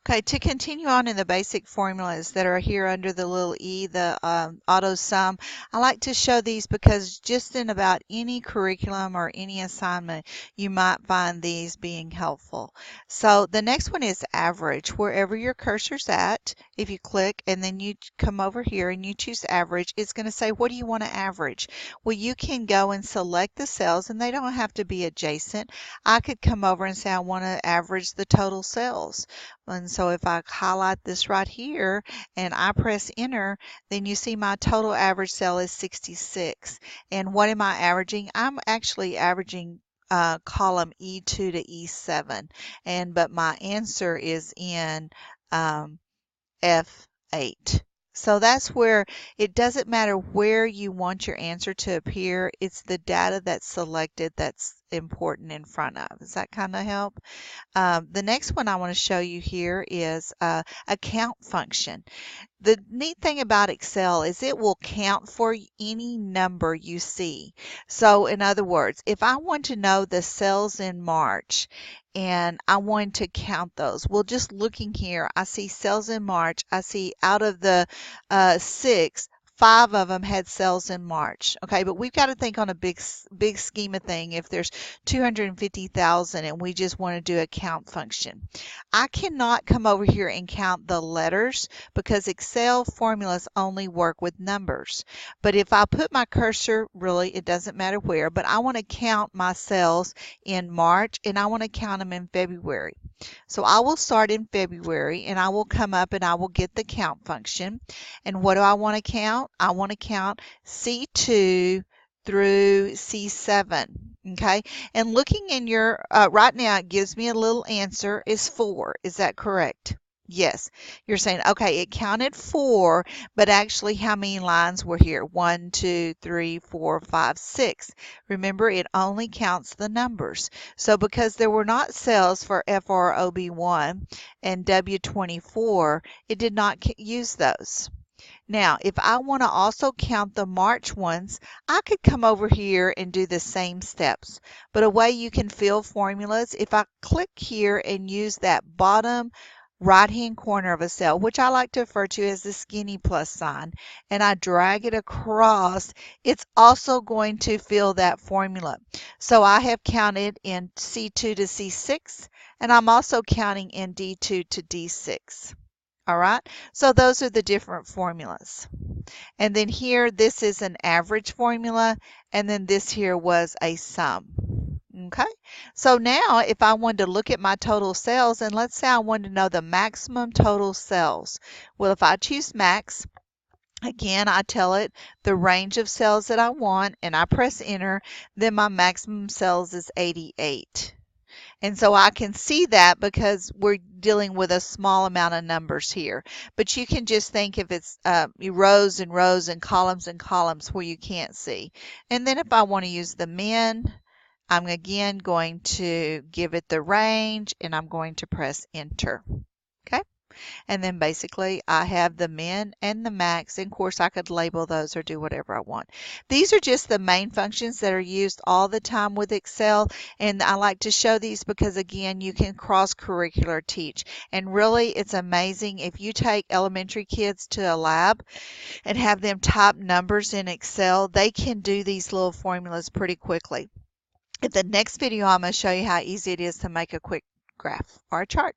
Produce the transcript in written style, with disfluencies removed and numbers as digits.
Okay, to continue on in the basic formulas that are here under the little e, the auto sum, I like to show these because just in about any curriculum or any assignment, you might find these being helpful. So the next one is average. Wherever your cursor's at, if you click and then you come over here and you choose average, it's going to say, what do you want to average? Well, you can go and select the cells and they don't have to be adjacent. I could come over and say, I want to average the total cells. And so if I highlight this right here and I press enter, then you see my total average cell is 66. And what am I averaging? I'm actually averaging column E2 to E7. But my answer is in F8. So that's where it doesn't matter where you want your answer to appear. It's the data that's selected that's important in front of. Does that kind of help? The next one I want to show you here is a count function. The neat thing about Excel is it will count for any number you see. So in other words, if I want to know the cells in March and I want to count those, well, just looking here, I see cells in March. I see out of the 6, 5 of them had cells in March. Okay, but we've got to think on a big scheme of thing. If there's 250,000 and we just want to do a count function, I cannot come over here and count the letters because Excel formulas only work with numbers. But if I put my cursor, really, it doesn't matter where, but I want to count my cells in March and I want to count them in February. So I will start in February and I will come up and I will get the count function. And what do I want to count? I want to count C2 through C7. Okay, and looking in your, right now it gives me a little answer is 4. Is that correct? Yes. You're saying, okay, it counted 4, but actually how many lines were here? 1, 2, 3, 4, 5, 6. Remember, it only counts the numbers. So because there were not cells for FROB1 and W24, it did not use those. Now, if I want to also count the March ones, I could come over here and do the same steps. But a way you can fill formulas, if I click here and use that bottom right-hand corner of a cell, which I like to refer to as the skinny plus sign, and I drag it across, it's also going to fill that formula. So I have counted in C2 to C6, and I'm also counting in D2 to D6. All right, so those are the different formulas. And then here, this is an average formula, and then this here was a sum. Okay, so now if I wanted to look at my total cells, and let's say I wanted to know the maximum total cells. Well, if I choose max, again, I tell it the range of cells that I want, and I press enter, then my maximum cells is 88. And so I can see that because we're dealing with a small amount of numbers here. But you can just think if it's rows and rows and columns where you can't see. And then if I want to use the min, I'm again going to give it the range and I'm going to press enter. Okay. And then basically I have the min and the max. And of course I could label those or do whatever I want. These are just the main functions that are used all the time with Excel. And I like to show these because again, you can cross-curricular teach. And really it's amazing if you take elementary kids to a lab and have them type numbers in Excel, they can do these little formulas pretty quickly. In the next video, I'm going to show you how easy it is to make a quick graph or a chart.